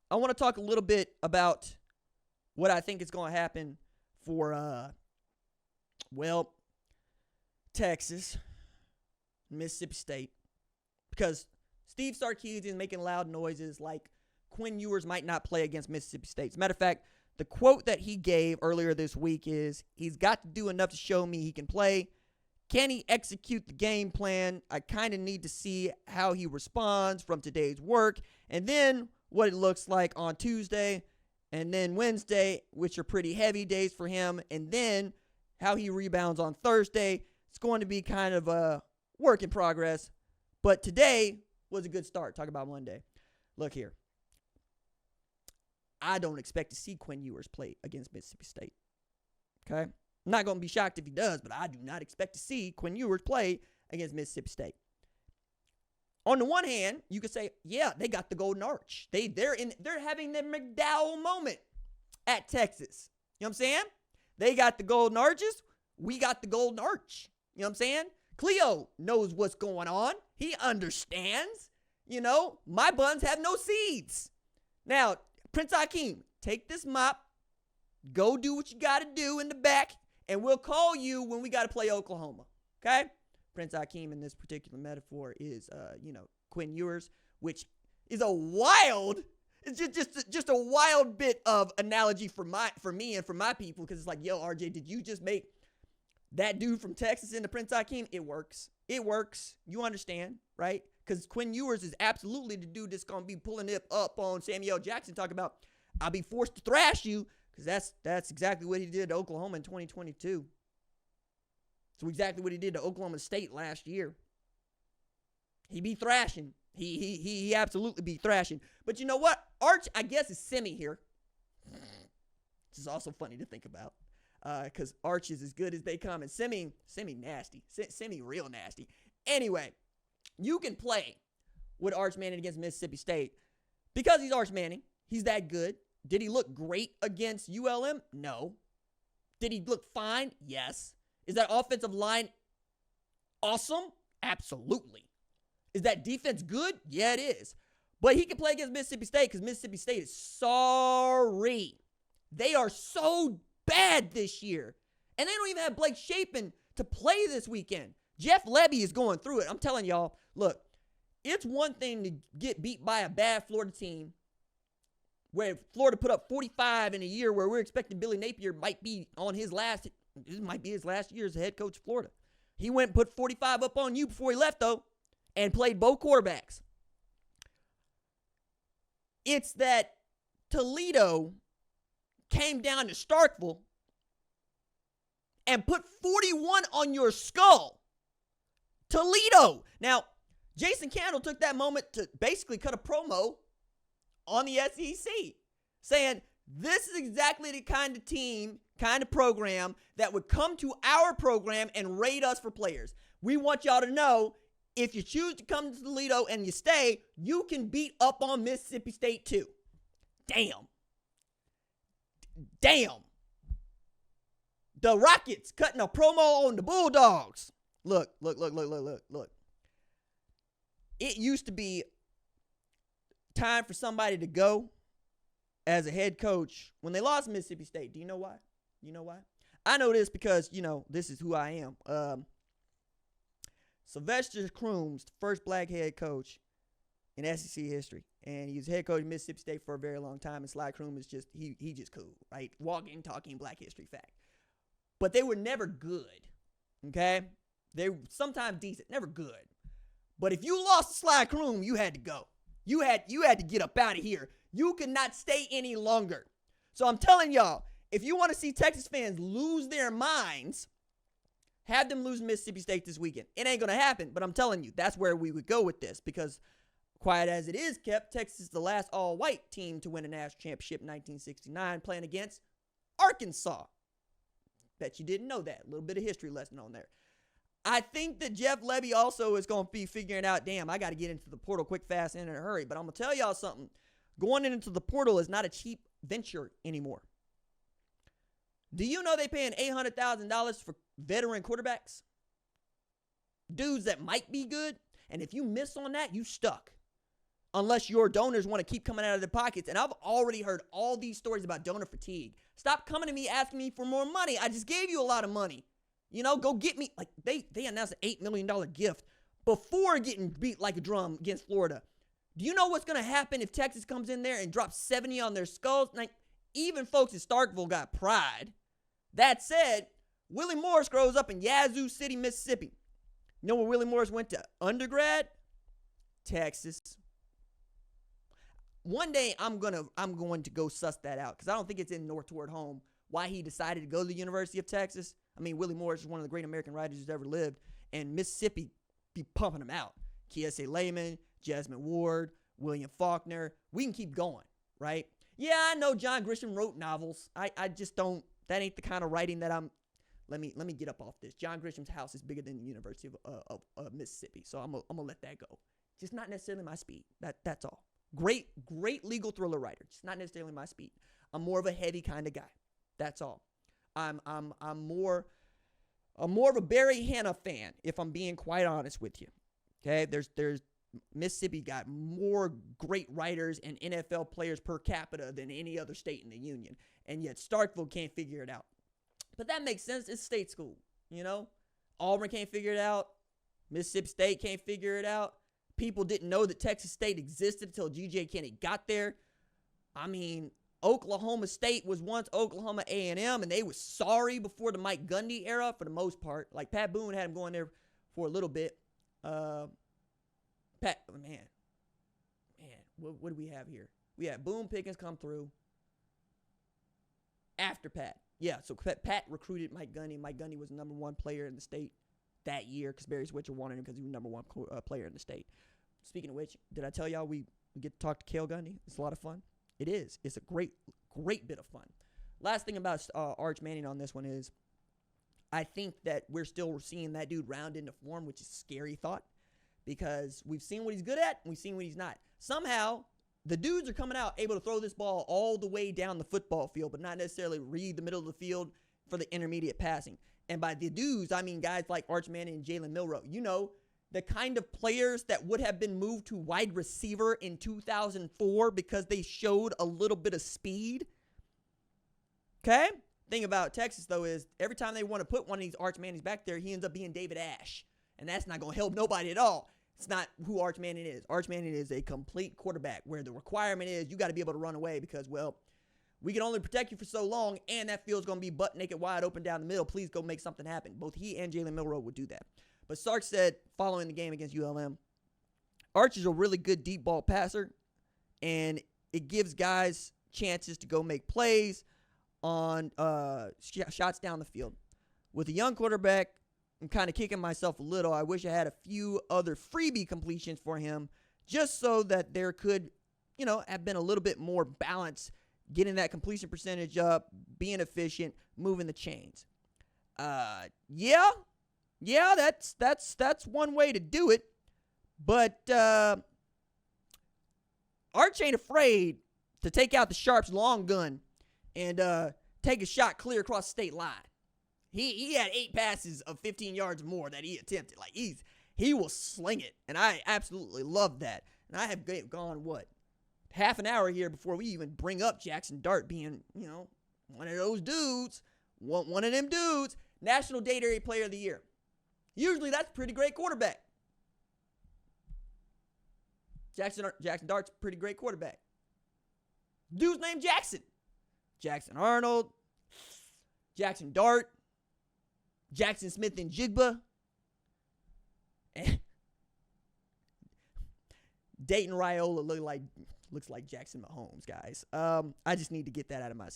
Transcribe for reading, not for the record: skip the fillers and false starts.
I want to talk a little bit about what I think is going to happen for, Texas, Mississippi State, because Steve Sarkisian is making loud noises like Quinn Ewers might not play against Mississippi State. As a matter of fact, the quote that he gave earlier this week is, he's got to do enough to show me he can play. Can he execute the game plan? I kind of need to see how he responds from today's work, and then what it looks like on Tuesday, and then Wednesday, which are pretty heavy days for him, and then how he rebounds on Thursday. It's going to be kind of a work in progress, but today was a good start. Talk about Monday. Look here. I don't expect to see Quinn Ewers play against Mississippi State. Okay? I'm not going to be shocked if he does, but I do not expect to see Quinn Ewers play against Mississippi State. On the one hand, you could say, yeah, they got the golden arch. They're having the McDowell moment at Texas. You know what I'm saying? They got the golden arches. We got the golden arch. You know what I'm saying? Cleo knows what's going on. He understands. You know, my buns have no seeds. Now, Prince Hakeem, take this mop, go do what you got to do in the back, and we'll call you when we got to play Oklahoma. Okay? Prince Hakeem in this particular metaphor is, Quinn Ewers, which is a wild, it's just a wild bit of analogy for me and for my people, because it's like, yo, RJ, did you just make that dude from Texas into Prince Hakeem? It works. It works. You understand, right? Because Quinn Ewers is absolutely the dude that's going to be pulling it up on Samuel Jackson, talking about, I'll be forced to thrash you, because that's exactly what he did to Oklahoma in 2022. So exactly what he did to Oklahoma State last year. He be thrashing. He absolutely be thrashing. But you know what? Arch, I guess, is semi here. This is also funny to think about. Because Arch is as good as they come. And semi nasty. Semi real nasty. Anyway, you can play with Arch Manning against Mississippi State because he's Arch Manning. He's that good. Did he look great against ULM? No. Did he look fine? Yes. Is that offensive line awesome? Absolutely. Is that defense good? Yeah, it is. But he can play against Mississippi State because Mississippi State is sorry. They are so bad this year. And they don't even have Blake Shapen to play this weekend. Jeff Lebby is going through it. I'm telling y'all, look, it's one thing to get beat by a bad Florida team where Florida put up 45 in a year where we're expecting Billy Napier might be on his last year as the head coach of Florida. He went and put 45 up on you before he left, though, and played both quarterbacks. It's that Toledo came down to Starkville and put 41 on your skull. Toledo. Now, Jason Candle took that moment to basically cut a promo on the SEC, saying this is exactly the kind of team, kind of program that would come to our program and raid us for players. We want y'all to know, if you choose to come to Toledo and you stay, you can beat up on Mississippi State too. Damn. The Rockets cutting a promo on the Bulldogs. Look. It used to be time for somebody to go as a head coach when they lost Mississippi State. Do you know why? I know this because, this is who I am. Sylvester Crooms, the first black head coach in SEC history. And he was head coach of Mississippi State for a very long time. And Sly Croom is just, he just cool, right? Walking, talking black history fact. But they were never good, okay? They were sometimes decent, never good. But if you lost to Sly Croom, you had to go. You had to get up out of here. You could not stay any longer. So I'm telling y'all, if you want to see Texas fans lose their minds, have them lose Mississippi State this weekend. It ain't going to happen, but I'm telling you, that's where we would go with this, because quiet as it is kept, Texas is the last all-white team to win a national championship in 1969, playing against Arkansas. Bet you didn't know that. A little bit of history lesson on there. I think that Jeff Lebby also is going to be figuring out, damn, I got to get into the portal quick, fast, and in a hurry. But I'm going to tell y'all something. Going into the portal is not a cheap venture anymore. Do you know they paying $800,000 for veteran quarterbacks? Dudes that might be good. And if you miss on that, you stuck. unless your donors want to keep coming out of their pockets. And I've already heard all these stories about donor fatigue. Stop coming to me asking me for more money. I just gave you a lot of money. Go get me. Like, they announced an $8 million gift before getting beat like a drum against Florida. Do you know what's going to happen if Texas comes in there and drops 70 on their skulls? Like, even folks in Starkville got pride. That said, Willie Morris grows up in Yazoo City, Mississippi. You know where Willie Morris went to undergrad? Texas. One day I'm going to go suss that out because I don't think it's in North Toward Home why he decided to go to the University of Texas. I mean, Willie Morris is one of the great American writers who's ever lived, and Mississippi be pumping him out. Kiese Layman, Jasmine Ward, William Faulkner. We can keep going, right? Yeah, I know John Grisham wrote novels. I just don't. That ain't the kind of writing that I'm. Let me get up off this. John Grisham's house is bigger than the University of Mississippi, so I'm gonna let that go. Just not necessarily my speed. That's all. Great legal thriller writer. Just not necessarily my speed. I'm more of a heavy kind of guy. That's all. I'm more of a Barry Hannah fan, if I'm being quite honest with you. Okay, there's Mississippi got more great writers and NFL players per capita than any other state in the union, and yet Starkville can't figure it out. But that makes sense. It's state school, Auburn can't figure it out. Mississippi State can't figure it out. People didn't know that Texas State existed until G.J. Kennedy got there. I mean, Oklahoma State was once Oklahoma A&M, and they was sorry before the Mike Gundy era for the most part. Like, Pat Boone had him going there for a little bit. What do we have here? We had Boone Pickens come through after Pat. Yeah, so Pat recruited Mike Gundy. Mike Gundy was the number one player in the state that year because Barry Switzer wanted him because he was the number one player in the state. Speaking of which, did I tell y'all we get to talk to Cale Gundy? It's a lot of fun. It is. It's a great bit of fun. Last thing about Arch Manning on this one is I think that we're still seeing that dude round into form, which is a scary thought because we've seen what he's good at and we've seen what he's not. Somehow, the dudes are coming out able to throw this ball all the way down the football field, but not necessarily read the middle of the field for the intermediate passing. And by the dudes, I mean guys like Arch Manning and Jalen Milroe. The kind of players that would have been moved to wide receiver in 2004 because they showed a little bit of speed. Okay? Thing about Texas, though, is every time they want to put one of these Arch Mannings back there, he ends up being David Ash. And that's not going to help nobody at all. It's not who Arch Manning is. Arch Manning is a complete quarterback where the requirement is you got to be able to run away because, well, we can only protect you for so long, and that field's going to be butt naked wide open down the middle. Please go make something happen. Both he and Jalen Milroe would do that. But Sark said, following the game against ULM, Arch is a really good deep ball passer, and it gives guys chances to go make plays on shots down the field. With a young quarterback, I'm kind of kicking myself a little. I wish I had a few other freebie completions for him just so that there could, have been a little bit more balance, getting that completion percentage up, being efficient, moving the chains. Yeah, that's one way to do it. But Arch ain't afraid to take out the Sharps long gun and take a shot clear across the state line. He had 8 passes of 15 yards or more that he attempted. Like he will sling it, and I absolutely love that. And I have gone half an hour here before we even bring up Jackson Dart being one of those dudes, one of them dudes, National Date Area Player of the Year. Usually that's a pretty great quarterback. Jackson Dart's a pretty great quarterback. Dude's named Jackson. Jackson Arnold, Jackson Dart, Jackson Smith and Jigba. Dayton Raiola looks like Jackson Mahomes, guys. I just need to get that out of my system.